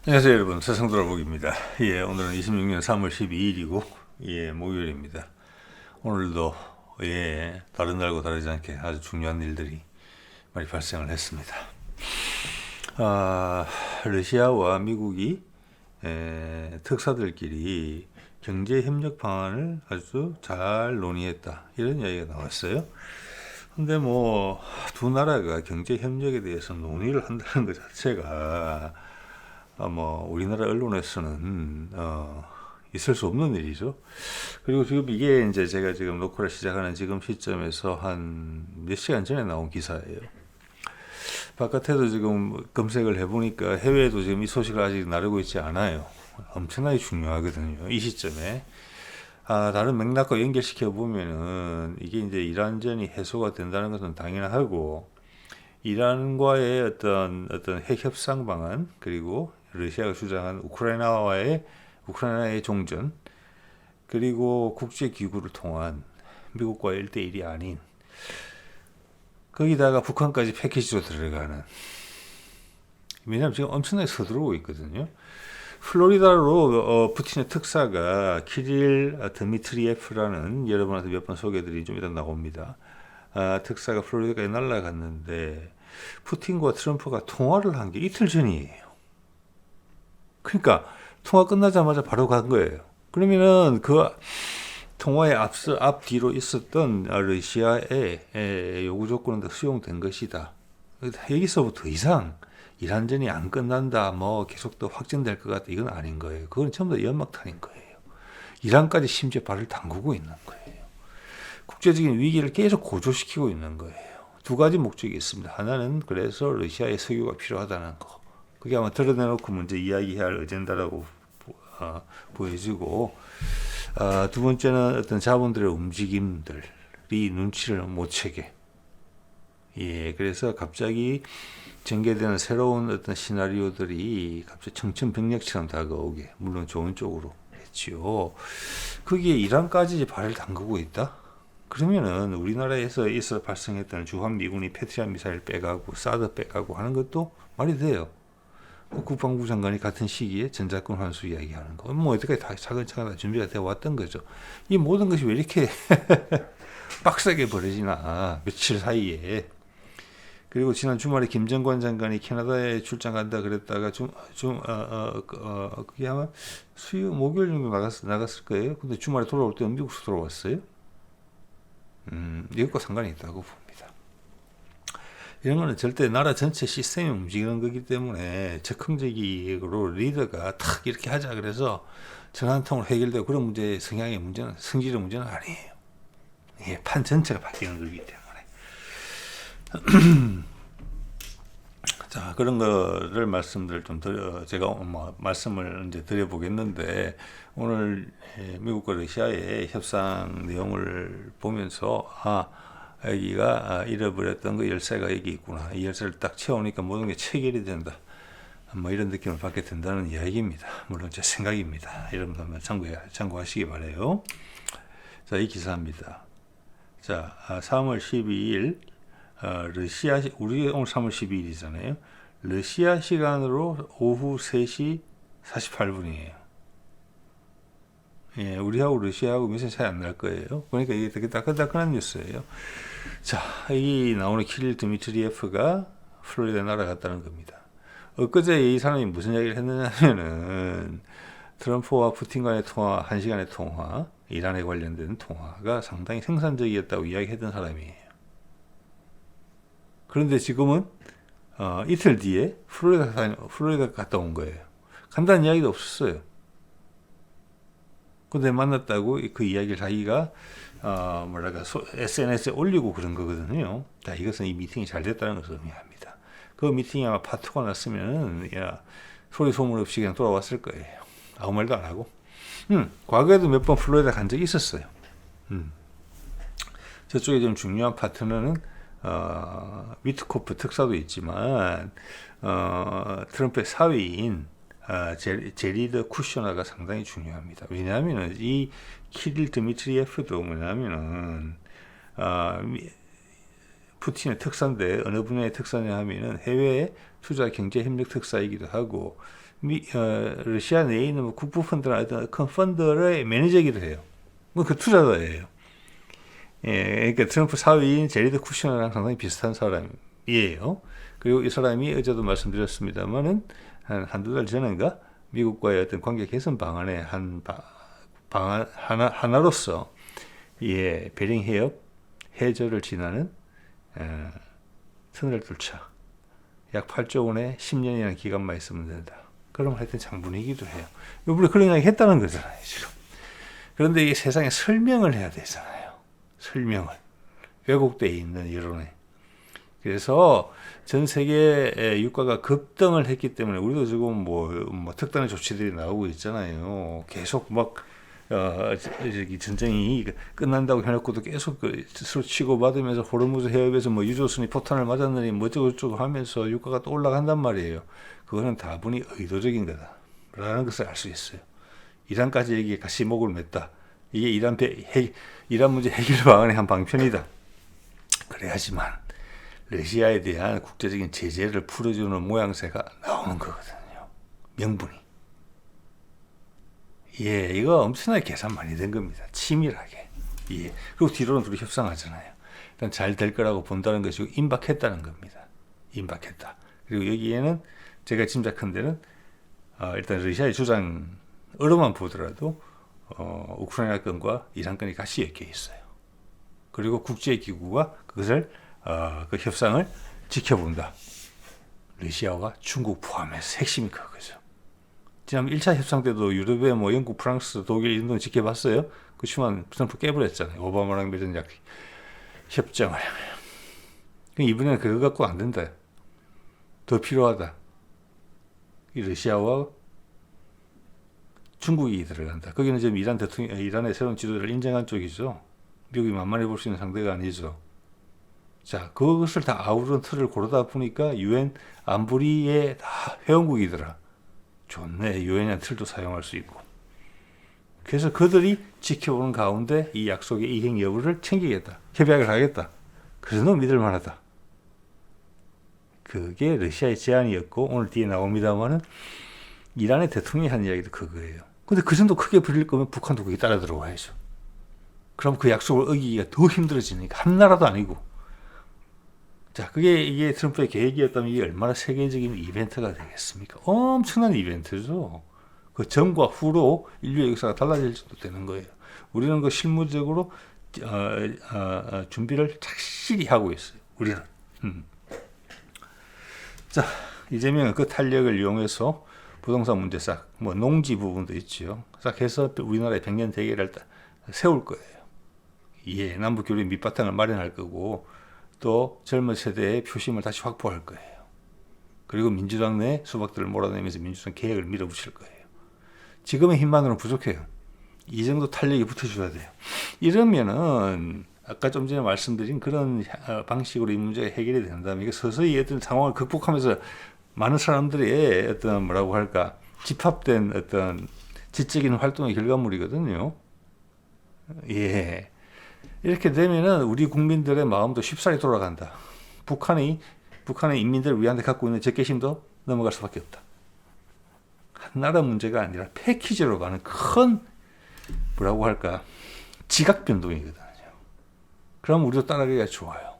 안녕하세요 여러분, 세상돌아보기입니다. 오늘은 26년 3월 12일이고 목요일입니다. 오늘도 다른 날과 다르지 않게 아주 중요한 일들이 많이 발생을 했습니다. 러시아와 미국이 특사들끼리 경제협력 방안을 아주 잘 논의했다, 이런 이야기가 나왔어요. 근데 두 나라가 경제협력에 대해서 논의를 한다는 것 자체가 우리나라 언론에서는 있을 수 없는 일이죠. 그리고 지금 이게 이제 제가 지금 녹화를 시작하는 지금 시점에서 한 몇 시간 전에 나온 기사예요. 바깥에도 지금 검색을 해보니까 해외에도 지금 이 소식을 아직 나르고 있지 않아요. 엄청나게 중요하거든요, 이 시점에. 다른 맥락과 연결시켜 보면은 이게 이제 이란전이 해소가 된다는 것은 당연하고, 이란과의 어떤 핵 협상 방안, 그리고 러시아가 주장한 우크라이나의 종전, 그리고 국제기구를 통한 미국과의 1대1이 아닌, 거기다가 북한까지 패키지로 들어가는, 왜냐하면 지금 엄청나게 서두르고 있거든요. 플로리다로 푸틴의 특사가 키릴 드미트리예프라는, 여러분한테 몇 번 소개해드린, 좀 이따 나옵니다. 특사가 플로리다까지 날아갔는데 푸틴과 트럼프가 통화를 한 게 이틀 전이에요. 그러니까 통화 끝나자마자 바로 간 거예요. 그러면은 그 통화의 앞뒤로 있었던 러시아의 요구 조건은 다 수용된 것이다. 여기서부터 더 이상 이란전이 안 끝난다, 계속 더 확전될 것 같다, 이건 아닌 거예요. 그건 전부 다 연막탄인 거예요. 이란까지 심지어 발을 담그고 있는 거예요. 국제적인 위기를 계속 고조시키고 있는 거예요. 두 가지 목적이 있습니다. 하나는 그래서 러시아의 석유가 필요하다는 거, 그게 아마 드러내놓고 먼저 이야기해야 할 어젠다라고 보여지고, 두 번째는 어떤 자본들의 움직임들이 눈치를 못 채게, 그래서 갑자기 전개되는 새로운 어떤 시나리오들이 갑자기 청천벽력처럼 다가오게, 물론 좋은 쪽으로 했지요. 거기에 이란까지 발을 담그고 있다? 그러면은 우리나라에서 발생했던 주한미군이 패트리엇 미사일 빼가고 사드 빼가고 하는 것도 말이 돼요. 국방부 장관이 같은 시기에 전자권 환수 이야기하는 거, 어떻게 다 차근차근 다 준비가 되어 왔던 거죠. 이 모든 것이 왜 이렇게 빡세게 벌어지나, 며칠 사이에. 그리고 지난 주말에 김정관 장관이 캐나다에 출장 간다 그랬다가 그게 아마 목요일 정도 나갔을 거예요. 근데 주말에 돌아올 때 미국에서 돌아왔어요. 이것과 상관이 있다고 봅니다. 이런 거는 절대 나라 전체 시스템이 움직이는 거기 때문에 적극적으로 리더가 탁 이렇게 하자 그래서 전환통으로 해결되고 그런 문제의 성질의 문제는 아니에요. 판 전체가 바뀌는 거기 때문에. 자, 그런 거를 제가 말씀을 이제 드려보겠는데, 오늘 미국과 러시아의 협상 내용을 보면서 여기가 잃어버렸던 그 열쇠가 여기 있구나, 이 열쇠를 딱 채우니까 모든 게 체결이 된다, 이런 느낌을 받게 된다는 이야기입니다. 물론 제 생각입니다. 여러분 한번 참고하시기 바래요. 자, 이 기사입니다. 자, 3월 12일 우리 오늘 3월 12일이잖아요. 러시아 시간으로 오후 3시 48분이에요. 우리하고 러시아하고 몇 시 차이 안 날 거예요. 그러니까 이게 되게 따끈따끈한 뉴스예요. 자, 이 나오는 키릴 드미트리예프가 플로리다 날아갔다는 겁니다. 엊그제 이 사람이 무슨 얘기를 했느냐면은, 트럼프와 푸틴 간의 통화, 1시간의 통화, 이란에 관련된 통화가 상당히 생산적이었다고 이야기했던 사람이에요. 그런데 지금은 이틀 뒤에 플로리다 갔다 온 거예요. 간다는 이야기도 없었어요. 근데 만났다고 그 이야기를 자기가 SNS에 올리고 그런 거거든요. 자, 이것은 이 미팅이 잘 됐다는 것을 의미합니다. 그 미팅이 아마 파토가 났으면은 소리 소문 없이 그냥 돌아왔을 거예요. 아무 말도 안 하고. 과거에도 몇 번 플로리다 간 적이 있었어요. 저쪽에 좀 중요한 파트너는 위트코프 특사도 있지만 트럼프의 사위인 제리드 쿠셔너가 상당히 중요합니다. 왜냐하면 이 키릴 드미트리예프도 뭐냐면은 푸틴의 특사인데, 어느 분야의 특사냐 하면은 해외 투자 경제 협력 특사이기도 하고, 러시아 내에 있는 뭐 국부 펀드나 어떤 큰 펀드의 매니저이기도 해요. 뭐 그 투자자예요. 예, 그러니까 트럼프 사위인 제리드 쿠셔너랑 상당히 비슷한 사람이에요. 그리고 이 사람이 어제도 말씀드렸습니다만은 한두 달 전인가 미국과의 어떤 관계 개선 방안의 방안 하나로서 예, 베링 해협 해저를 지나는 터널 뚫자. 약 8조 원에 10년이라는 기간만 있으면 된다. 그럼 하여튼 장분이기도 해요. 이번에 그런 이야기 했다는 거잖아요, 지금. 그런데 이게 세상에 설명을 해야 되잖아요. 설명을. 왜곡되어 있는 여론에. 그래서 전 세계 유가가 급등을 했기 때문에 우리도 지금 뭐 특단의 조치들이 나오고 있잖아요. 계속 막 전쟁이 끝난다고 해놓고도 계속 서로 치고받으면서 호르무즈 해협에서 뭐 유조선이 포탄을 맞았느니 뭐 어쩌고저쩌고 하면서 유가가 또 올라간단 말이에요. 그거는 다분히 의도적인 거다라는 것을 알 수 있어요. 이란까지 여기에 같이 목을 맸다. 이게 이란 문제 해결 방안의 한 방편이다. 그래야지만 러시아에 대한 국제적인 제재를 풀어주는 모양새가 나오는 거거든요. 명분이. 예, 이거 엄청나게 계산 많이 된 겁니다. 치밀하게. 예. 그리고 뒤로는 둘이 협상하잖아요. 일단 잘 될 거라고 본다는 것이고, 임박했다는 겁니다. 임박했다. 그리고 여기에는 제가 짐작한 데는, 일단 러시아의 주장으로만 보더라도, 우크라이나 건과 이란 건이 같이 엮여 있어요. 그리고 국제기구가 그것을, 그 협상을 지켜본다. 러시아와 중국 포함해서 핵심이 그거죠. 지난 1차 협상 때도 유럽의 뭐 영국, 프랑스, 독일, 인도 지켜봤어요. 그렇지만 트럼프 깨버렸잖아요. 오바마랑 맺은 협정을. 이번에는 그거 갖고 안 된다. 더 필요하다. 이 러시아와 중국이 들어간다. 거기는 지금 이란의 새로운 지도자를 인정한 쪽이죠. 미국이 만만해 볼 수 있는 상대가 아니죠. 자, 그것을 다 아우르는 틀을 고르다 보니까 유엔 안보리의 다 회원국이더라. 좋네. 유엔이라는 틀도 사용할 수 있고. 그래서 그들이 지켜보는 가운데 이 약속의 이행 여부를 챙기겠다. 협약을 하겠다. 그래서 너 믿을 만하다. 그게 러시아의 제안이었고 오늘 뒤에 나옵니다만은 이란의 대통령이 한 이야기도 그거예요. 근데 그 정도 크게 부릴 거면 북한도 거기 따라 들어와야죠. 그럼 그 약속을 어기기가 더 힘들어지니까 한 나라도 아니고. 자, 이게 트럼프의 계획이었다면 이게 얼마나 세계적인 이벤트가 되겠습니까? 엄청난 이벤트죠. 그 전과 후로 인류의 역사가 달라질 정도 되는 거예요. 우리는 그 실무적으로 준비를 착실히 하고 있어요. 우리는. 자, 이재명은 그 탄력을 이용해서 부동산 문제 뭐 농지 부분도 있죠. 싹 해서 우리나라의 100년 대계를 세울 거예요. 예, 남북 교류 밑바탕을 마련할 거고, 또 젊은 세대의 표심을 다시 확보할 거예요. 그리고 민주당 내 수박들을 몰아내면서 민주당 개혁을 밀어붙일 거예요. 지금의 힘만으로는 부족해요. 이 정도 탄력이 붙어줘야 돼요. 이러면은 아까 좀 전에 말씀드린 그런 방식으로 이 문제가 해결이 된다면 이게 서서히 어떤 상황을 극복하면서 많은 사람들의 어떤 뭐라고 할까 집합된 어떤 지적인 활동의 결과물이거든요. 예. 이렇게 되면은 우리 국민들의 마음도 쉽사리 돌아간다. 북한의 인민들 우리한테 갖고 있는 적개심도 넘어갈 수밖에 없다. 한 나라 문제가 아니라 패키지로 가는 큰 뭐라고 할까 지각 변동이거든요. 그럼 우리도 따라가기가 좋아요.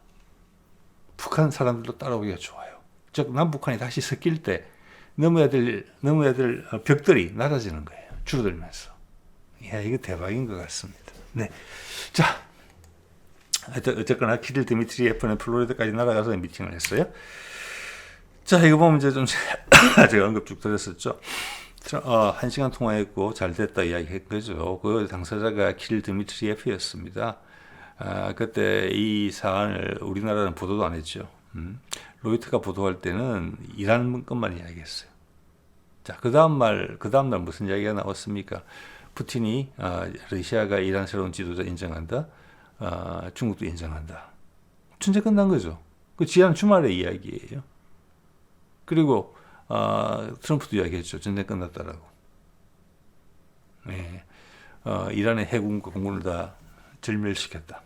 북한 사람들도 따라오기가 좋아요. 즉 남북한이 다시 섞일 때 넘어야 될 벽들이 낮아지는 거예요. 줄어들면서. 야, 이거 대박인 것 같습니다. 네. 자. 어쨌거나 키릴 드미트리예프는 플로리다까지 날아가서 미팅을 했어요. 자, 이거 보면 이제 좀 제가 언급 쭉 드렸었죠. 1시간 통화했고 잘 됐다 이야기한 거죠. 그 당사자가 키릴 드미트리예프였습니다. 그때 이 사안을 우리나라는 보도도 안 했죠. 로이터가 보도할 때는 이란 것만 이야기했어요. 자, 그 다음날 무슨 이야기가 나왔습니까? 푸틴이 러시아가 이란 새로운 지도자 인정한다. 중국도 인정한다. 전쟁 끝난 거죠. 그 지난 주말의 이야기예요. 그리고 트럼프도 이야기했죠. 전쟁 끝났다라고. 네. 이란의 해군과 공군을 다 절멸시켰다.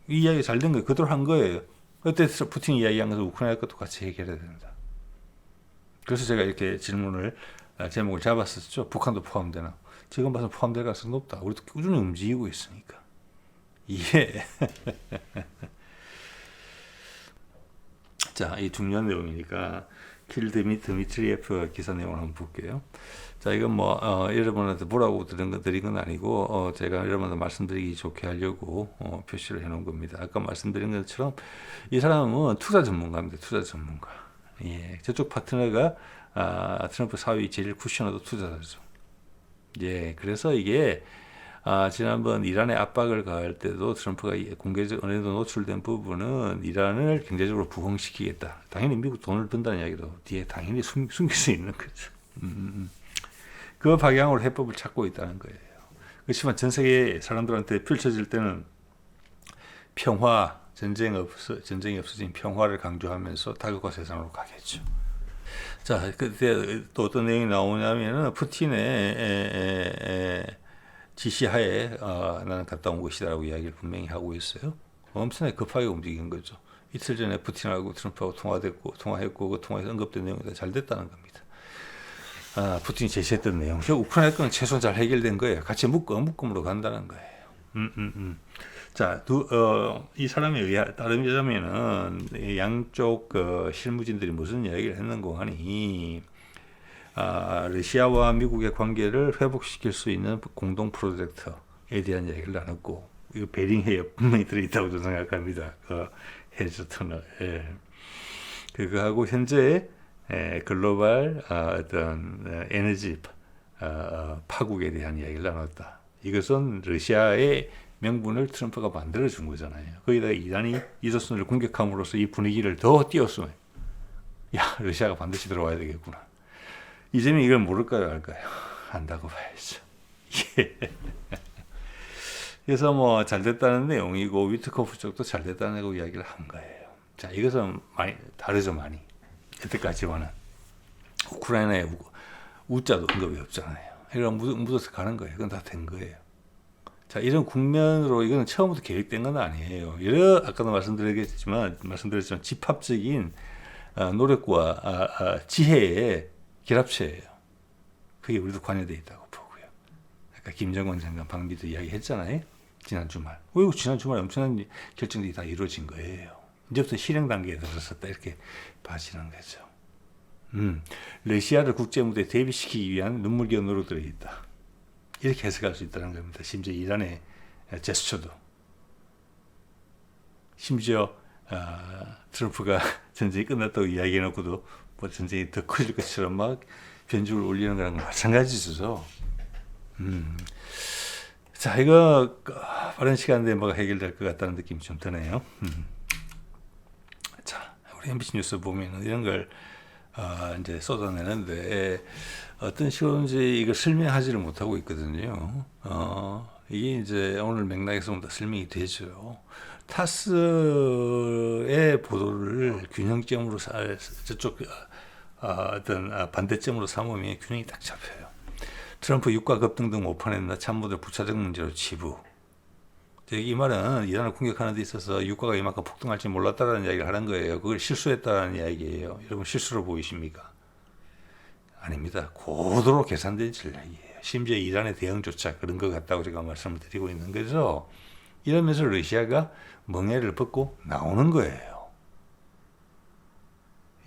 이 이야기 잘 된 거예요. 그대로 한 거예요. 그때 푸틴이 이야기한 것을 우크라이나 것도 같이 해결해야 된다. 그래서 제가 이렇게 질문을 제목을 잡았었죠. 북한도 포함되나. 지금 봐서 포함될 가능성이 높다. 우리도 꾸준히 움직이고 있으니까. 예. 자, 이 중요한 내용이니까 드미트리에프 기사 내용을 한번 볼게요. 자, 이건 뭐 여러분한테 뭐라고 드린 건 아니고 제가 여러분한테 말씀드리기 좋게 하려고 표시를 해놓은 겁니다. 아까 말씀드린 것처럼 이 사람은 투자 전문가입니다. 투자 전문가. 예, 저쪽 파트너가 트럼프 사위 제일 쿠셔너도 투자자죠. 예, 그래서 이게 지난번 이란에 압박을 가할 때도 트럼프가 공개적 언에도 노출된 부분은 이란을 경제적으로 부흥시키겠다. 당연히 미국 돈을 든다는 이야기도 뒤에 당연히 숨길 수 있는 거죠. 그 방향으로 해법을 찾고 있다는 거예요. 그렇지만 전 세계 사람들한테 펼쳐질 때는 평화, 전쟁이 없어진 평화를 강조하면서 다급화 세상으로 가겠죠. 자, 그때 또 어떤 내용이 나오냐면은 푸틴의 지시하에 나는 갔다 온 것이다라고 이야기를 분명히 하고 있어요. 엄청나게 급하게 움직인 거죠. 이틀 전에 푸틴하고 트럼프하고 통화했고 그 통화에서 언급된 내용이 다 잘 됐다는 겁니다. 푸틴이 제시했던 내용. 우크라이나 건 최소한 잘 해결된 거예요. 같이 묶음으로 간다는 거예요. 자, 이 사람에 따르자면은 양쪽 실무진들이 무슨 이야기를 했는고 하니 러시아와 미국의 관계를 회복시킬 수 있는 공동 프로젝트에 대한 이야기를 나눴고 이거 베링해에 분명히 들어있다고 저는 생각합니다. 해저 터널. 예. 그거하고 현재 글로벌 어떤 에너지 파국에 대한 이야기를 나눴다. 이것은 러시아의 명분을 트럼프가 만들어준 거잖아요. 거기다가 이란이 이조선을 공격함으로써 이 분위기를 더 띄웠으면 야, 러시아가 반드시 들어와야 되겠구나. 이제는 이걸 모를까요, 알까요? 안다고 봐야죠. 예. 그래서 뭐 잘 됐다는 내용이고 위트코프 쪽도 잘 됐다는 이야기를 한 거예요. 자, 이것은 많이 다르죠, 많이. 여태까지와는 우크라이나의 우자도 언급이 없잖아요. 이런 묻어서 가는 거예요. 그건 다 된 거예요. 자, 이런 국면으로 이거는 처음부터 계획된 건 아니에요. 아까도 말씀드렸지만 집합적인 노력과 지혜의 결합체예요. 그게 우리도 관여되어 있다고 보고요. 아까 김정은 장관 방미도 이야기했잖아요. 지난 주말. 지난 주말에 엄청난 결정들이 다 이루어진 거예요. 이제부터 실행 단계에 들어섰다 이렇게 봐지는 거죠. 러시아를 국제무대에 대비시키기 위한 눈물겨운 노력들이 있다. 이렇게 해석할 수 있다는 겁니다. 심지어 이란의 제스처도. 심지어 트럼프가 전쟁이 끝났다고 이야기해놓고도 뭐 전쟁이 더 커질 것처럼 막 변죽을 올리는 거랑 마찬가지죠. 자, 이거 빠른 시간 내에 뭐가 해결될 것 같다는 느낌이 좀 드네요. 자, 우리 MBC 뉴스 보면 이런 걸 이제 쏟아내는데 어떤 식으로인지 이걸 설명하지를 못하고 있거든요. 이게 이제 오늘 맥락에서 보면 다 설명이 되죠. 타스의 보도를 균형점으로 저쪽 어떤 반대점으로 삼으면 균형이 딱 잡혀요. 트럼프 유가 급등 등 오판했나 참모들 부차적 문제로 치부. 이 말은 이란을 공격하는 데 있어서 유가가 이만큼 폭등할지 몰랐다라는 이야기를 하는 거예요. 그걸 실수했다는 이야기예요. 여러분 실수로 보이십니까? 아닙니다. 고도로 계산된 전략이에요. 심지어 이란의 대응조차 그런 것 같다고 제가 말씀을 드리고 있는 거죠. 이러면서 러시아가 멍해를 벗고 나오는 거예요.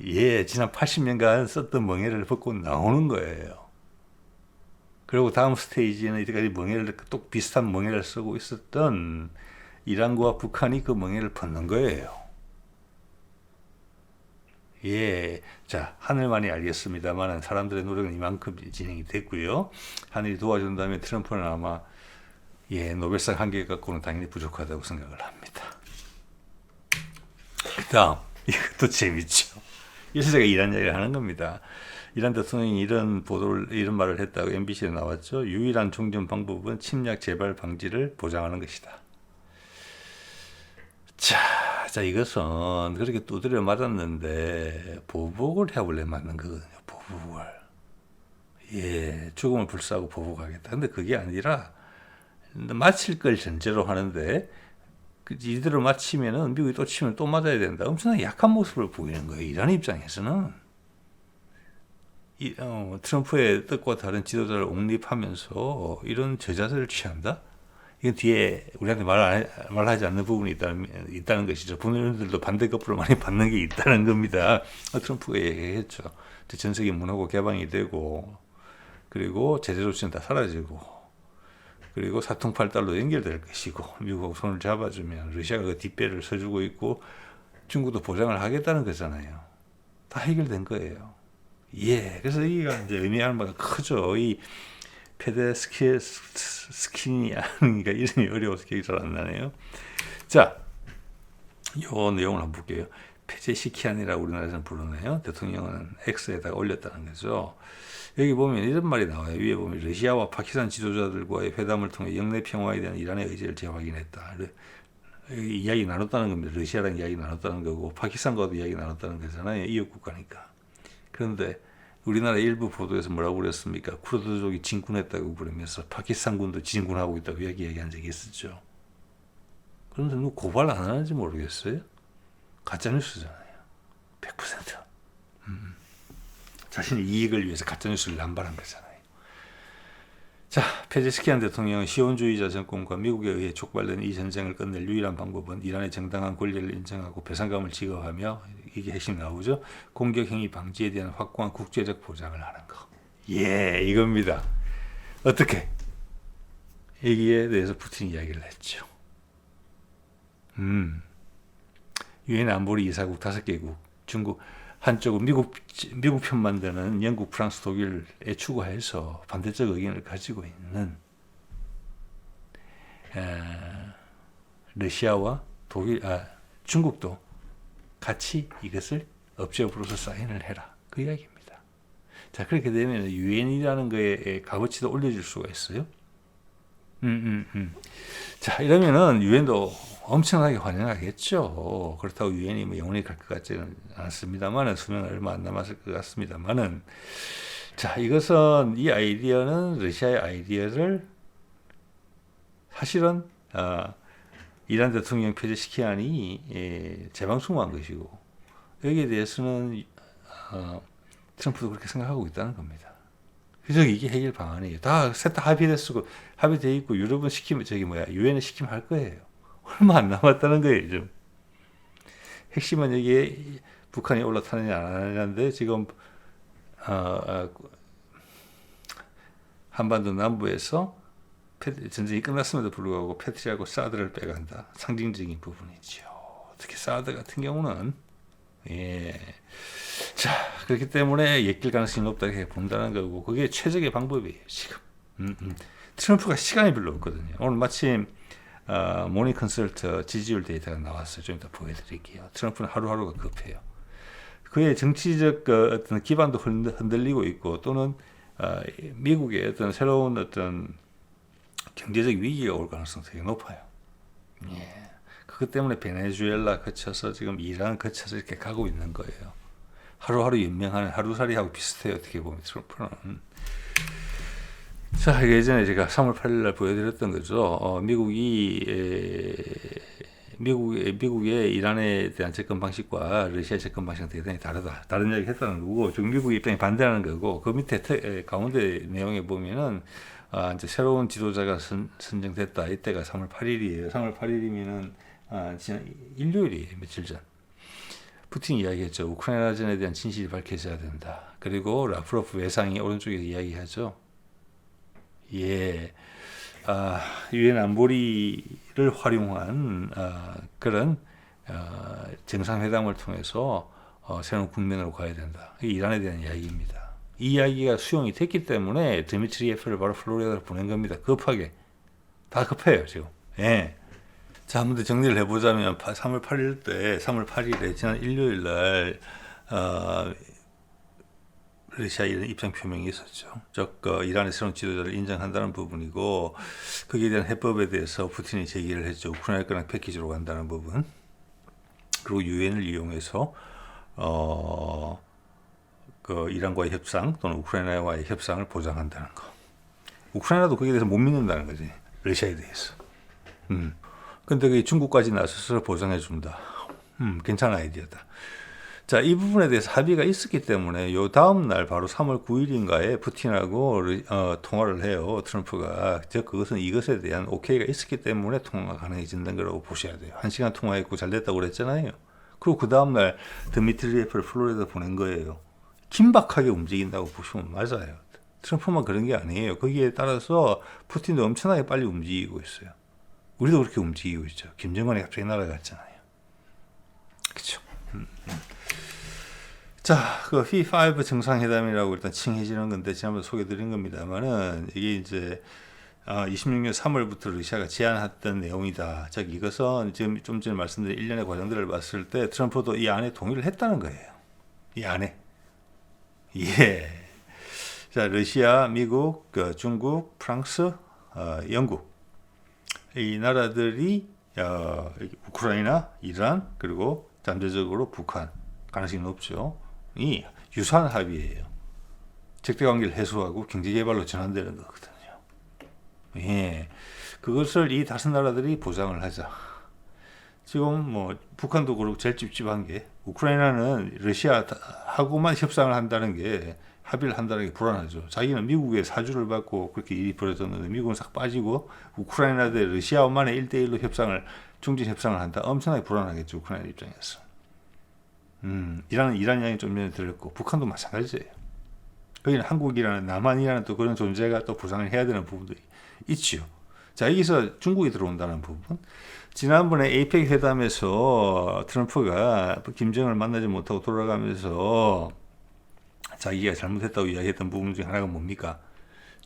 예, 지난 80년간 썼던 멍해를 벗고 나오는 거예요. 그리고 다음 스테이지는 이때까지 또 비슷한 멍해를 쓰고 있었던 이란과 북한이 그 멍해를 벗는 거예요. 예, 자, 하늘만이 알겠습니다만 사람들의 노력은 이만큼 진행이 됐고요. 하늘이 도와준다면 트럼프는 아마 노벨상 한 개 갖고는 당연히 부족하다고 생각을 합니다. 그다음 이것도 재밌죠. 그래서 제가 이란 이야기를 하는 겁니다. 이란 대통령이 이런 말을 했다고 MBC에 나왔죠. 유일한 종전 방법은 침략 재발 방지를 보장하는 것이다. 자, 이것은 그렇게 두드려 맞았는데 보복을 해볼래 맞는 거거든요. 보복을. 예, 죽음을 불사하고 보복하겠다. 근데 그게 아니라 마칠 걸 전제로 하는데 이대로 마치면은 미국이 또 치면 또 맞아야 된다. 엄청나게 약한 모습을 보이는 거예요. 이란 입장에서는. 트럼프의 뜻과 다른 지도자를 옹립하면서 이런 저자세를 취한다? 이건 뒤에 우리한테 말하지 않는 부분이 있다는 것이죠. 분들도 반대급부를 많이 받는 게 있다는 겁니다. 트럼프가 얘기했죠. 전 세계 문화고 개방이 되고, 그리고 제재 조치는 다 사라지고, 그리고 사통팔달로 연결될 것이고, 미국하고 손을 잡아주면 러시아가 그 뒷배를 서주고 있고, 중국도 보장을 하겠다는 거잖아요. 다 해결된 거예요. 예. 그래서 이게 이제 의미하는 바가 크죠. 이 페데스키니아니가 이름이 어려워서 기억이 잘 안 나네요. 자, 요 내용을 한번 볼게요. 페제시키안이라고 우리나라에서는 부르네요. 대통령은 X에다가 올렸다는 거죠. 여기 보면 이런 말이 나와요. 위에 보면 러시아와 파키스탄 지도자들과의 회담을 통해 영내 평화에 대한 이란의 의지를 재확인했다. 이야기 나눴다는 겁니다. 러시아랑 이야기 나눴다는 거고 파키스탄과도 이야기 나눴다는 거잖아요. 이웃 국가니까. 그런데 우리나라 일부 보도에서 뭐라고 그랬습니까? 쿠르드족이 진군했다고 그러면서 파키스탄군도 진군하고 있다고 이야기한 적이 있었죠. 그런데 누구 고발 안 하는지 모르겠어요. 가짜뉴스잖아요. 100%. 자신의 이익을 위해서 가짜뉴스를 남발한 거잖아요. 자, 페제스키안 대통령은 시온주의자 정권과 미국에 의해 촉발된 이 전쟁을 끝낼 유일한 방법은 이란의 정당한 권리를 인정하고 배상금을 지급하며, 이게 핵심 나오죠. 공격 행위 방지에 대한 확고한 국제적 보장을 하는 거. 예, 이겁니다. 어떻게? 여기에 대해서 푸틴이 이야기를 했죠. 유엔 안보리 이사국 5개국, 중국, 한쪽은 미국 편만 드는 영국, 프랑스, 독일에 추구해서 반대적 의견을 가지고 있는 러시아와 중국도 같이 이것을 업적으로서 사인을 해라. 그 이야기입니다. 자, 그렇게 되면 유엔이라는 거에 값어치도 올려줄 수가 있어요. 자, 이러면은 유엔도 엄청나게 환영하겠죠. 그렇다고 유엔이 뭐 영원히 갈 것 같지는 않습니다만은, 수명 얼마 안 남았을 것 같습니다만은, 자, 이것은, 이 아이디어는 러시아의 아이디어를 사실은 이란 대통령 페제시키안이 재방송한 것이고, 여기에 대해서는 트럼프도 그렇게 생각하고 있다는 겁니다. 그래서 이게 해결 방안이에요. 셋 다 합의되어 있고, 유럽은 유엔은 시키면 할 거예요. 얼마 안 남았다는 거예요, 좀. 핵심은 여기에 북한이 올라타느냐 안 하느냐인데, 지금 한반도 남부에서 전쟁이 끝났음에도 불구하고 패트리하고 사드를 빼간다. 상징적인 부분이죠. 특히 사드 같은 경우는, 예. 자, 그렇기 때문에 엮일 가능성이 높다고 본다는 거고, 그게 최적의 방법이에요, 지금. 트럼프가 시간이 별로 없거든요. 오늘 마침 모닝 컨설트 지지율 데이터가 나왔어요. 좀 이따 보여드릴게요. 트럼프는 하루하루가 급해요. 그의 정치적 어떤 기반도 흔들리고 있고, 또는 미국의 어떤 새로운 어떤 경제적 위기가 올 가능성이 되게 높아요. 예. 그것 때문에 베네수엘라 거쳐서 지금 이란 거쳐서 이렇게 가고 있는 거예요. 하루하루 연명하는 하루살이하고 비슷해요. 어떻게 보면 트럼프는. 자, 예전에 제가 3월 8일 날 보여드렸던 거죠. 미국의 이란에 대한 접근 방식과 러시아의 접근 방식은 대단히 다르다. 다른 이야기 했다는 거고, 지금 미국의 입장이 반대하는 거고, 그 밑에 가운데 내용에 보면은, 이제 새로운 지도자가 선정됐다. 이때가 3월 8일이에요. 3월 8일이면은, 지난 일요일이에요. 며칠 전. 푸틴이 이야기했죠. 우크라이나전에 대한 진실이 밝혀져야 된다. 그리고 라프로프 외상이 오른쪽에서 이야기하죠. 예, 유엔 안보리를 활용한 그런 정상회담을 통해서 새로운 국면으로 가야 된다. 이게 이란에 대한 이야기입니다. 이 이야기가 수용이 됐기 때문에 드미트리예프를 바로 플로리다로 보낸 겁니다. 급하게. 다 급해요, 지금. 예. 자, 한번 더 정리를 해보자면 3월 8일에 지난 일요일 날 러시아 이런 입장 표명이 있었죠. 즉 이란의 새로운 지도자를 인정한다는 부분이고, 거기에 대한 해법에 대해서 푸틴이 제기를 했죠. 우크라이나랑 패키지로 간다는 부분. 그리고 유엔을 이용해서 그 이란과의 협상 또는 우크라이나와의 협상을 보장한다는 거. 우크라이나도 거기에 대해서 못 믿는다는 거지. 러시아에 대해서. 근데 그 중국까지 나서서 보장해 준다. 괜찮은 아이디어다. 자, 이 부분에 대해서 합의가 있었기 때문에 요 다음 날 바로 3월 9일인가에 푸틴하고 통화를 해요. 트럼프가. 즉 그것은 이것에 대한 오케이가 있었기 때문에 통화가 가능해진다는 거라고 보셔야 돼요. 1시간 통화했고 잘 됐다고 그랬잖아요. 그리고 그 다음 날 드미트리예프를 플로리다 보낸 거예요. 긴박하게 움직인다고 보시면 맞아요. 트럼프만 그런 게 아니에요. 거기에 따라서 푸틴도 엄청나게 빨리 움직이고 있어요. 우리도 그렇게 움직이고 있죠. 김정은이 갑자기 날아갔잖아요. 그렇죠. 자, 그 P5 정상회담이라고 일단 칭해지는 건데 지난번에 소개드린 겁니다만은 이게 이제 26년 3월부터 러시아가 제안했던 내용이다. 즉 이것은 지금 좀 전에 말씀드린 일련의 과정들을 봤을 때 트럼프도 이 안에 동의를 했다는 거예요. 이 안에. 예. 자, 러시아, 미국, 중국, 프랑스, 영국 이 나라들이 우크라이나, 이란 그리고 잠재적으로 북한 가능성이 높죠. 이 유사한 합의예요. 적대관계를 해소하고 경제개발로 전환되는 거거든요. 예, 그것을 이 다섯 나라들이 보장을 하자. 지금 뭐 북한도 그렇고 제일 찝찝한 게 우크라이나는 러시아하고만 협상을 한다는 게 합의를 한다는 게 불안하죠. 자기는 미국의 사주를 받고 그렇게 일이 벌어졌는데 미국은 싹 빠지고 우크라이나 대 러시아만의 1대1로 협상을 중진 협상을 한다. 엄청나게 불안하겠죠. 우크라이나 입장에서. 이란 양이 좀 전에 들었고 북한도 마찬가지예요. 거기는 한국이라는 남한이라는 또 그런 존재가 또 보상을 해야 되는 부분도 있지요. 자, 여기서 중국이 들어온다는 부분. 지난번에 에이펙 회담에서 트럼프가 김정은을 만나지 못하고 돌아가면서 자기가 잘못했다고 이야기했던 부분 중에 하나가 뭡니까?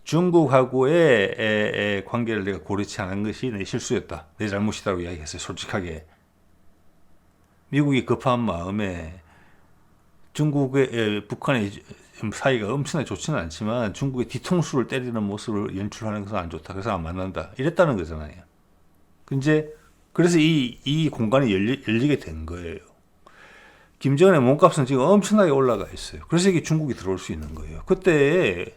중국하고의 관계를 내가 고르지 않은 것이 내 실수였다. 내 잘못이다고 이야기했어요. 솔직하게. 미국이 급한 마음에 중국의 북한의 사이가 엄청나게 좋지는 않지만 중국의 뒤통수를 때리는 모습을 연출하는 것은 안 좋다. 그래서 안 만난다. 이랬다는 거잖아요. 이제 그래서 이 공간이 열리게 된 거예요. 김정은의 몸값은 지금 엄청나게 올라가 있어요. 그래서 이게 중국이 들어올 수 있는 거예요. 그때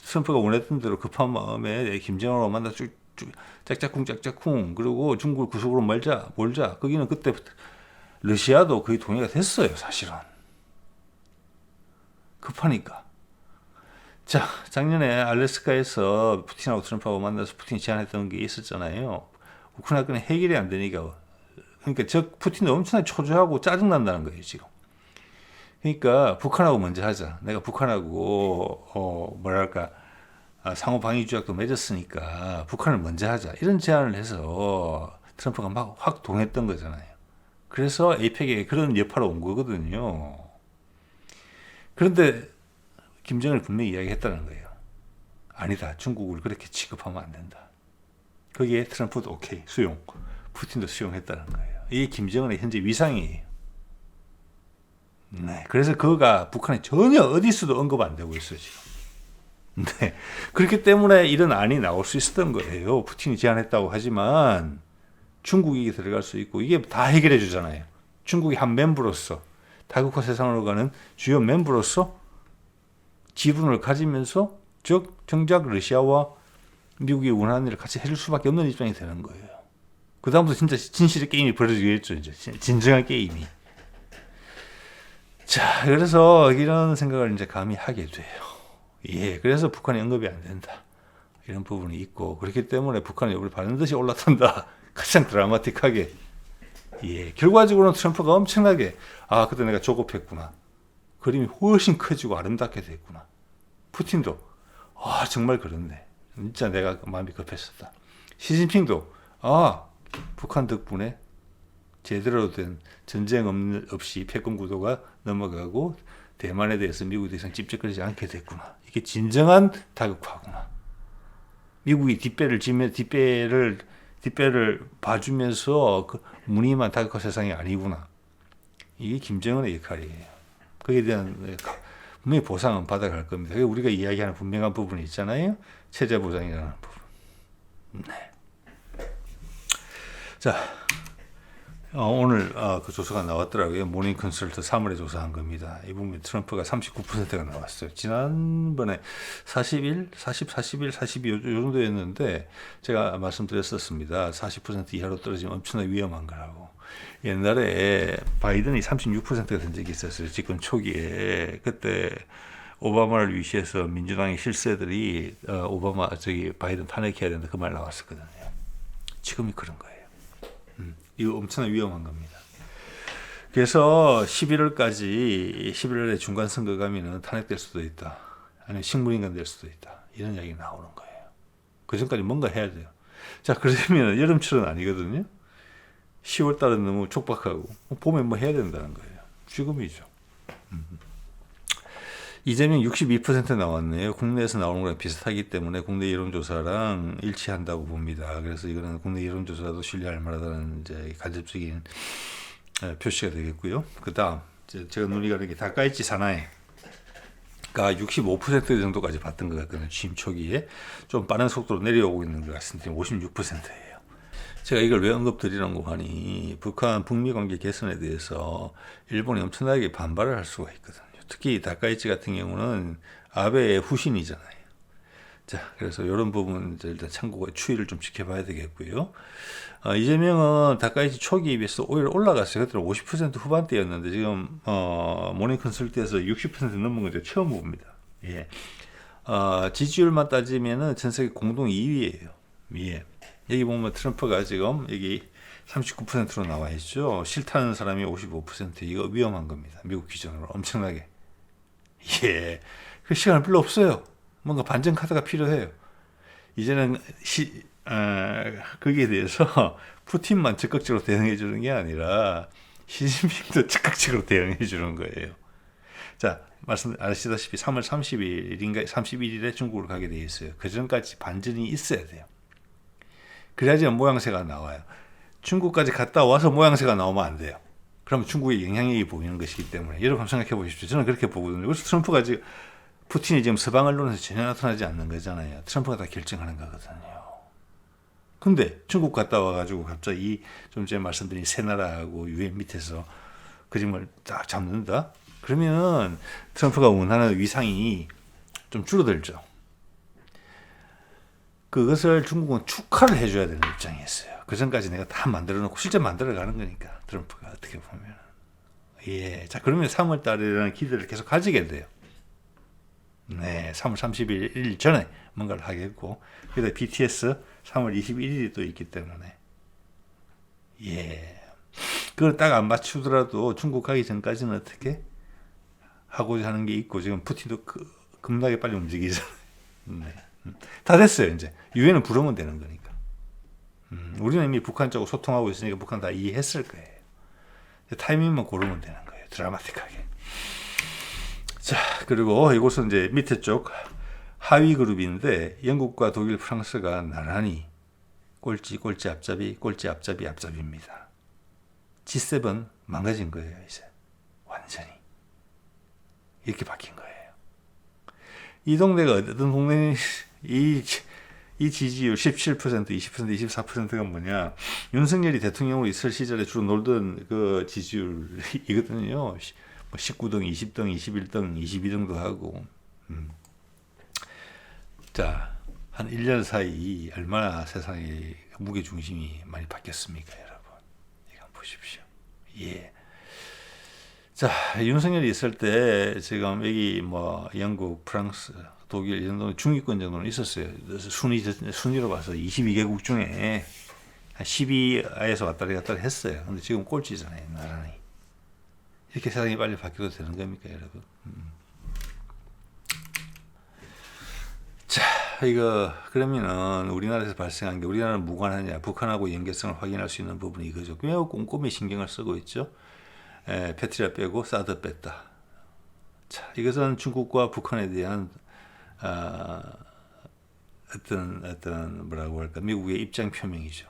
트럼프가 원했던 대로 급한 마음에 김정은을 만나 짝짝쿵 그리고 중국을 구석으로 몰자. 거기는 그때부터 러시아도 거의 동의가 됐어요. 사실은. 급하니까. 자, 작년에 알래스카에서 푸틴하고 트럼프하고 만나서 푸틴이 제안했던 게 있었잖아요. 우크라이나 건이 해결이 안 되니까. 그러니까 푸틴도 엄청나게 초조하고 짜증난다는 거예요, 지금. 그러니까 북한하고 먼저 하자. 내가 북한하고 상호 방위 조약도 맺었으니까 북한을 먼저 하자. 이런 제안을 해서 트럼프가 막 확 동했던 거잖아요. 그래서 에이펙에 그런 여파로 온 거거든요. 그런데 김정은이 분명히 이야기했다는 거예요. 아니다. 중국을 그렇게 취급하면 안 된다. 거기에 트럼프도 오케이, 수용. 푸틴도 수용했다는 거예요. 이게 김정은의 현재 위상이에요. 네. 그래서 그거가 북한에 전혀 어디서도 언급 안 되고 있어요, 지금. 네. 그렇기 때문에 이런 안이 나올 수 있었던 거예요. 푸틴이 제안했다고 하지만 중국이 들어갈 수 있고 이게 다 해결해 주잖아요. 중국이 한 멤버로서 다국화 세상으로 가는 주요 멤버로서 지분을 가지면서 즉 정작 러시아와 미국이 원하는 일을 같이 해줄 수밖에 없는 입장이 되는 거예요. 그 다음부터 진짜 진실의 게임이 벌어지겠죠. 이제 진정한 게임이. 자, 그래서 이런 생각을 이제 감히 하게 돼요. 예, 그래서 북한이 언급이 안 된다. 이런 부분이 있고 그렇기 때문에 북한이 우리 반드시 올라탄다. 가장 드라마틱하게. 예, 결과적으로는 트럼프가 엄청나게 그때 내가 조급했구나. 그림이 훨씬 커지고 아름답게 됐구나. 푸틴도 정말 그렇네. 진짜 내가 마음이 급했었다. 시진핑도 북한 덕분에 제대로 된 전쟁 없이 패권 구도가 넘어가고 대만에 대해서 미국이 더 이상 찝쩍거리지 않게 됐구나. 이게 진정한 다국화구나. 미국이 뒷배를 봐주면서 무늬만 다국화 세상이 아니구나. 이게 김정은의 역할이에요. 거기에 대한 분명히 보상은 받아갈 겁니다. 우리가 이야기하는 분명한 부분이 있잖아요. 체제 보장이라는 부분. 네. 자, 오늘 그 조사가 나왔더라고요. 모닝 컨설트 3월에 조사한 겁니다. 이 부분 트럼프가 39%가 나왔어요. 지난번에 41, 42 요 정도였는데 제가 말씀드렸었습니다. 40% 이하로 떨어지면 엄청나게 위험한 거라고. 옛날에 바이든이 36%가 된 적이 있었어요. 집권 초기에. 그때 오바마를 위시해서 민주당의 실세들이 바이든 탄핵해야 된다 그 말 나왔었거든요. 지금이 그런 거예요. 이거 엄청나게 위험한 겁니다. 그래서 11월에 중간 선거 가면은 탄핵될 수도 있다. 아니면 식물인간 될 수도 있다. 이런 이야기 나오는 거예요. 그 전까지 뭔가 해야 돼요. 자, 그러면 여름철은 아니거든요. 10월 달은 너무 촉박하고 봄에 뭐 해야 된다는 거예요. 지금이죠. 이재명 62% 나왔네요. 국내에서 나오는 거랑 비슷하기 때문에 국내 여론조사랑 일치한다고 봅니다. 그래서 이거는 국내 여론조사도 신뢰할 만하다는 이제 간접적인 표시가 되겠고요. 그 다음 제가 눈이 가는 게 다카이치 사나이가 65% 정도까지 봤던 것 같거든요. 취임 초기에 좀 빠른 속도로 내려오고 있는 것 같은데 56%예요. 제가 이걸 왜 언급드리려고 하니 북미 관계 개선에 대해서 일본이 엄청나게 반발을 할 수가 있거든요. 특히 다카이치 같은 경우는 아베의 후신이잖아요. 자, 그래서 이런 부분 일단 참고가 추이를 좀 지켜봐야 되겠고요. 이재명은 다카이치 초기에 비해서 오히려 올라갔어요. 그때 50% 후반대였는데 지금 모닝 컨설트에서 60% 넘은 건 처음 봅니다. 예. 지지율만 따지면은 전 세계 공동 2위예요. 예. 여기 보면 트럼프가 지금 여기 39%로 나와 있죠. 싫다는 사람이 55%. 이거 위험한 겁니다. 미국 기준으로 엄청나게. 예. 그 시간 별로 없어요. 뭔가 반전 카드가 필요해요. 이제는 거기에 대해서 푸틴만 적극적으로 대응해 주는 게 아니라 시진핑도 적극적으로 대응해 주는 거예요. 자, 아시다시피 3월 31일에 중국을 가게 돼 있어요. 그 전까지 반전이 있어야 돼요. 그래야지 모양새가 나와요. 중국까지 갔다 와서 모양새가 나오면 안 돼요. 그러면 중국의 영향력이 보이는 것이기 때문에 여러분 한번 생각해 보십시오. 저는 그렇게 보거든요. 그래서 트럼프가 지금 푸틴이 지금 서방 언론에서 전혀 나타나지 않는 거잖아요. 트럼프가 다 결정하는 거거든요. 근데 중국 갔다 와가지고 갑자기 좀 전에 말씀드린 새 나라하고 유엔 밑에서 그림을 딱 잡는다? 그러면 트럼프가 원하는 위상이 좀 줄어들죠. 그것을 중국은 축하를 해줘야 되는 입장이었어요. 그 전까지 내가 다 만들어 놓고 실제 만들어 가는 거니까 트럼프가 어떻게 보면. 예. 자, 그러면 3월 달이라는 기대를 계속 가지게 돼요. 네. 3월 30일 전에 뭔가를 하겠고. 그다음에 BTS 3월 21일이 또 있기 때문에. 예. 그걸 딱 안 맞추더라도 중국 가기 전까지는 어떻게 하고자 하는 게 있고, 지금 푸틴도 겁나게 빨리 움직이잖아요. 네. 다 됐어요, 이제. 유엔은 부르면 되는 거니까. 우리는 이미 북한 쪽하고 소통하고 있으니까 북한 다 이해했을 거예요. 타이밍만 고르면 되는 거예요. 드라마틱하게. 자, 그리고 이곳은 이제 밑에 쪽 하위 그룹인데 영국과 독일, 프랑스가 나란히 꼴찌 앞잡이입니다. G7 망가진 거예요, 이제. 완전히. 이렇게 바뀐 거예요. 이 동네가 어떤 동네, 이 지지율 17%, 20%, 24%가 뭐냐. 윤석열이 대통령으로 있을 시절에 주로 놀던 그 지지율이거든요. 19등, 20등, 21등, 22등도 하고. 자, 한 1년 사이 얼마나 세상의 무게중심이 많이 바뀌었습니까, 여러분. 이거 보십시오. 예. 자, 윤석열이 있을 때 지금 여기 뭐 영국, 프랑스, 독일 이 정도는 중위권 정도는 있었어요. 순위로 봐서 22개국 중에 한 12에서 왔다리 갔다리 했어요. 근데 지금 꼴찌잖아요, 나란히. 이렇게 세상이 빨리 바뀌어도 되는 겁니까, 여러분? 자, 이거 그러면은 우리나라에서 발생한 게 우리나라는 무관하냐, 북한하고 연계성을 확인할 수 있는 부분이 이거죠. 매우 꼼꼼히 신경을 쓰고 있죠. 패트리아 빼고 사드 뺐다. 자, 이것은 중국과 북한에 대한 어떤 뭐라고 할까, 미국의 입장 표명이죠.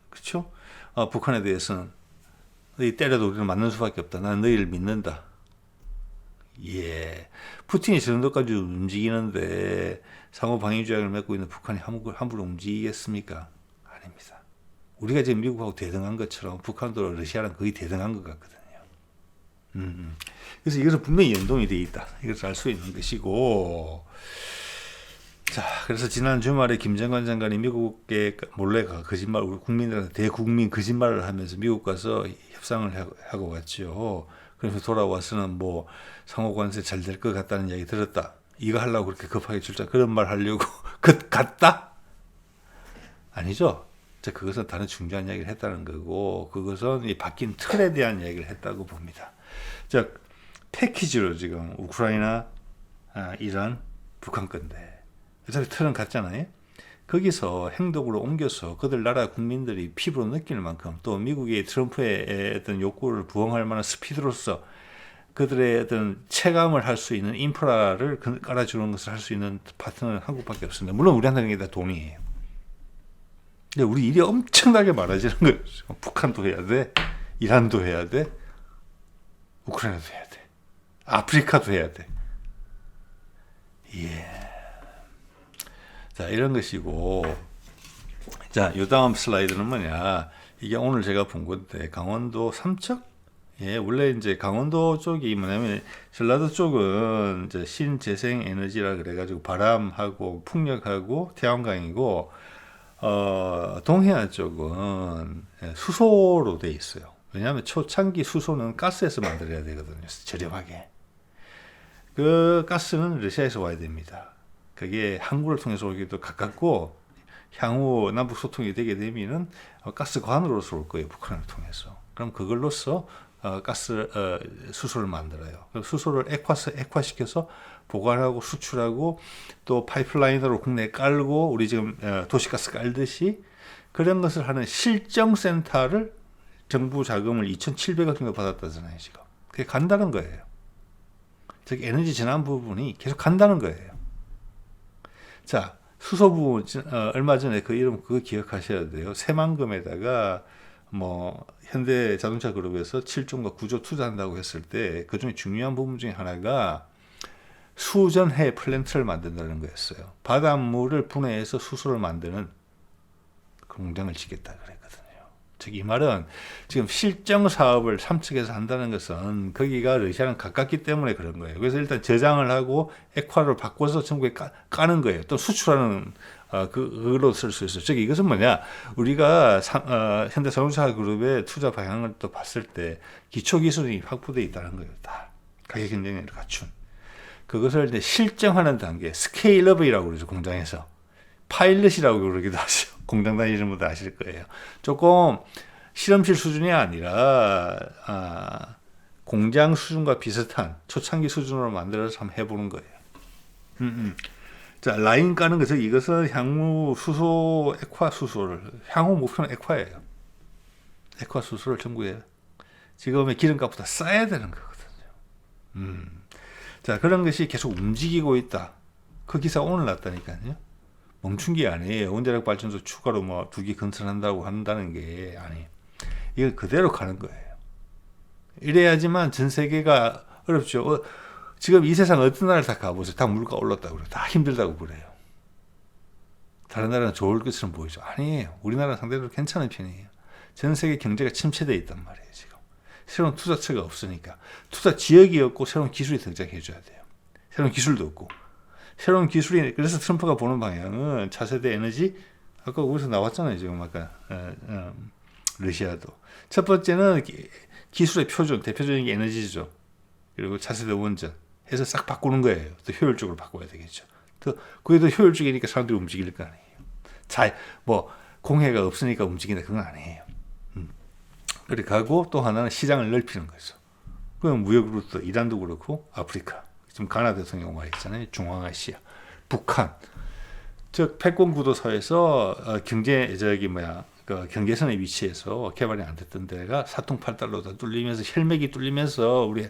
그렇죠? 북한에 대해서는 너희 때려도 우리는 맞는 수밖에 없다. 나는 너희를 믿는다. 예, 푸틴이 저 정도까지 움직이는데 상호 방위 조약을 맺고 있는 북한이 함부로 움직이겠습니까? 아닙니다. 우리가 지금 미국하고 대등한 것처럼 북한도 러시아랑 거의 대등한 것 같거든요. 그래서 이것은 분명히 연동이 되어 있다. 이것을 알 수 있는 것이고, 자, 그래서 지난 주말에 김정관 장관이 미국에 몰래 거짓말, 우리 국민들한테 대국민 거짓말을 하면서 미국 가서 협상을 하고 왔죠. 그래서 돌아와서는 뭐 상호관세 잘 될 것 같다는 이야기 들었다. 이거 하려고 그렇게 급하게 출장 그런 말 하려고 같다? 아니죠. 자, 그것은 다른 중요한 이야기를 했다는 거고, 그것은 이 바뀐 틀에 대한 이야기를 했다고 봅니다. 자, 패키지로 지금 우크라이나, 이란, 북한 건데 어차피 틀은 같잖아요. 거기서 행동으로 옮겨서 그들 나라 국민들이 피부로 느낄 만큼 또 미국의 트럼프의 어떤 욕구를 부응할 만한 스피드로서 그들의 어떤 체감을 할 수 있는 인프라를 깔아주는 것을 할 수 있는 파트너는 한국밖에 없습니다. 물론 우리한테는 이게 다 돈이에요. 근데 우리 일이 엄청나게 많아지는 거예요. 북한도 해야 돼, 이란도 해야 돼, 우크라이나도 해야 돼, 아프리카도 해야 돼. 예. 자, 이런 것이고, 자, 요 다음 슬라이드는 뭐냐? 이게 오늘 제가 본 건데, 강원도 삼척? 예, 원래 이제 강원도 쪽이 뭐냐면, 전라도 쪽은 이제 신재생 에너지라 그래가지고 바람하고 풍력하고 태양광이고, 동해안 쪽은 수소로 돼 있어요. 왜냐하면 초창기 수소는 가스에서 만들어야 되거든요. 저렴하게. 그 가스는 러시아에서 와야 됩니다. 그게 항구를 통해서 오기도 가깝고 향후 남북 소통이 되게 되면은 가스관으로서 올 거예요. 북한을 통해서. 그럼 그걸로써 수소를 만들어요. 수소를 액화시켜서 보관하고 수출하고 또 파이프라인으로 국내에 깔고 우리 지금 도시가스 깔듯이 그런 것을 하는 실정센터를 정부 자금을 2,700억 정도 받았다잖아요. 지금. 그게 간다는 거예요. 즉 에너지 전환 부분이 계속 간다는 거예요. 자, 수소 부분 얼마 전에 그 이름 그거 기억하셔야 돼요. 새만금에다가 뭐 현대 자동차 그룹에서 7조인가 9조 투자한다고 했을 때 그 중에 중요한 부분 중에 하나가 수전해 플랜트를 만든다는 거였어요. 바닷물을 분해해서 수소를 만드는 공장을 짓겠다 그랬거든요. 즉 이 말은 지금 실정 사업을 삼척에서 한다는 것은 거기가 러시아랑 가깝기 때문에 그런 거예요. 그래서 일단 저장을 하고 액화를 바꿔서 전국에 까는 거예요. 또 수출하는 그걸로 쓸 수 있어요. 즉 이것은 뭐냐? 우리가 현대자동차 그룹의 투자 방향을 또 봤을 때 기초 기술이 확보되어 있다는 거예요. 다 가격 경쟁력을 갖춘. 그것을 이제 실정하는 단계, 스케일업이라고 그러죠. 공장에서. 파일럿이라고 그러기도 하죠. 공장 다니시는 분들 아실 거예요. 조금 실험실 수준이 아니라 공장 수준과 비슷한 초창기 수준으로 만들어서 한번 해보는 거예요. 자, 라인 까는 것은 이것은 향후 수소, 액화 수소를 향후 목표는 액화예요. 액화 수소를 전국에 지금의 기름값보다 싸야 되는 거거든요. 자, 그런 것이 계속 움직이고 있다. 그 기사 오늘 났다니까요. 멈춘 게 아니에요. 원자력 발전소 추가로 뭐 2기 건설한다고 한다는 게 아니에요. 이건 그대로 가는 거예요. 이래야지만 전 세계가 어렵죠. 지금 이 세상 어떤 나라를 다 가보세요. 다 물가 올랐다고 그래요. 다 힘들다고 그래요. 다른 나라는 좋을 것처럼 보이죠. 아니에요. 우리나라 상대로 괜찮은 편이에요. 전 세계 경제가 침체되어 있단 말이에요. 지금 새로운 투자처가 없으니까 투자 지역이 없고 새로운 기술이 등장해 줘야 돼요. 새로운 기술도 없고 새로운 기술이 그래서 트럼프가 보는 방향은 차세대 에너지 아까 거기서 나왔잖아요. 지금 아까 러시아도 첫 번째는 기술의 표준 대표적인 게 에너지죠. 그리고 차세대 원전 해서 싹 바꾸는 거예요. 더 효율적으로 바꿔야 되겠죠. 그게 더 효율적이니까 사람들이 움직일 거 아니에요. 뭐 공해가 없으니까 움직인다 그건 아니에요. 그렇게 가고 또 하나는 시장을 넓히는 거죠. 그럼 무역으로도 이란도 그렇고 아프리카 지금 가나 대통령 와 있잖아요. 중앙아시아, 북한, 즉 패권 구도사에서 그 경계선의 위치에서 개발이 안 됐던 데가 사통팔달로 뚫리면서 혈맥이 뚫리면서 우리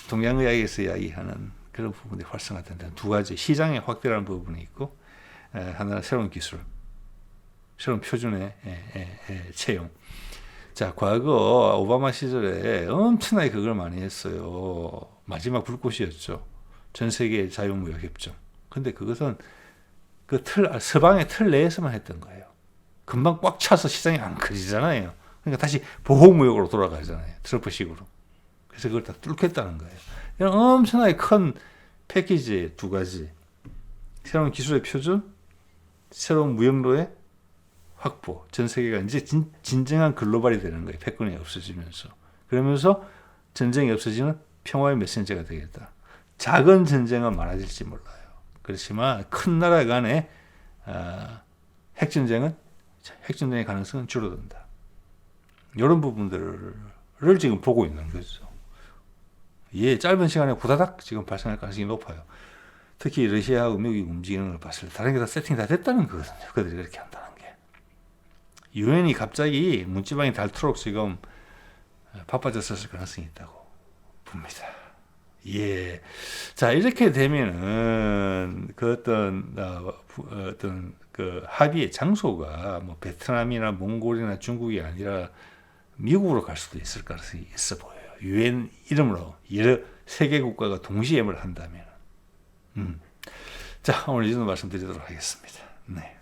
동양의학에서 이야기하는 그런 부분이 활성화된 두 가지 시장의 확대라는 부분이 있고 하나는 새로운 기술, 새로운 표준의 채용. 자, 과거 오바마 시절에 엄청나게 그걸 많이 했어요. 마지막 불꽃이었죠. 전 세계 자유무역 협정. 근데 그것은 그 서방의 틀 내에서만 했던 거예요. 금방 꽉 차서 시장이 안 커지잖아요. 그러니까 다시 보호무역으로 돌아가잖아요. 트럼프식으로. 그래서 그걸 다 뚫겠다는 거예요. 이런 엄청나게 큰 패키지 두 가지. 새로운 기술의 표준, 새로운 무역로의 확보, 전 세계가 이제 진정한 글로벌이 되는 거예요. 패권이 없어지면서. 그러면서 전쟁이 없어지는 평화의 메신저가 되겠다. 작은 전쟁은 많아질지 몰라요. 그렇지만 큰 나라 간의 핵전쟁의 가능성은 줄어든다. 이런 부분들을 지금 보고 있는 거죠. 예, 짧은 시간에 후다닥 지금 발생할 가능성이 높아요. 특히 러시아하고 미국이 움직이는 걸 봤을 때 다른 게 다 세팅 다 됐다는 거거든요. 그들이 그렇게 한다는 게. 유엔이 갑자기 문지방이 닳도록 지금 바빠졌을 가능성이 있다고 봅니다. 예. 자, 이렇게 되면은 그 어떤 그 합의의 장소가 뭐 베트남이나 몽골이나 중국이 아니라 미국으로 갈 수도 있을 가능성이 있어 보여요. 유엔 이름으로 여러 세계 국가가 동시에 한다면. 자, 오늘 이 정도 말씀드리도록 하겠습니다. 네.